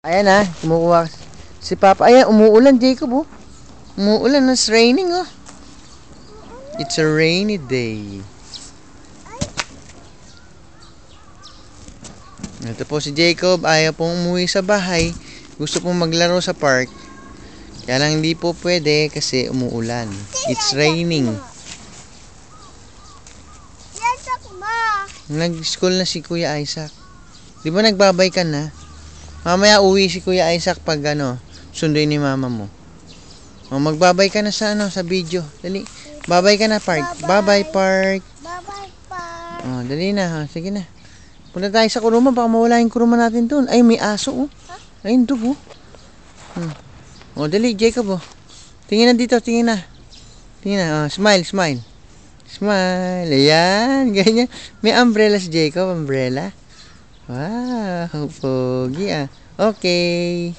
Ayan na, kumukuha si Papa. Ayan, umuulan, Jacob, oh. Umuulan, it's raining, oh. It's a rainy day. Ito po si Jacob, ayaw pong umuwi sa bahay. Gusto pong maglaro sa park. Kaya lang hindi po pwede kasi umuulan. It's raining. Nag-school na si Kuya Isaac. Di ba nagbabay ka na? Mamaya uwi si Kuya Isaac pag sunduin ni mama mo. Magbabay ka na sa sa video. Dali. Babay ka na, Park. Bye-bye, Park. Bye-bye, Park. Oh, dali na. Sige na. Punta tayo sa kuruma, baka mawala yung kuruma natin doon. Ay, may aso, oh. Ayun, dugo. Oh, dali, Jacob, oh. Tingin na dito, tingin na. Tingin na, oh. Smile, smile. Smile. Ayan, ganyan. May umbrella si Jacob, umbrella. Wow, pogi, ah. Okay.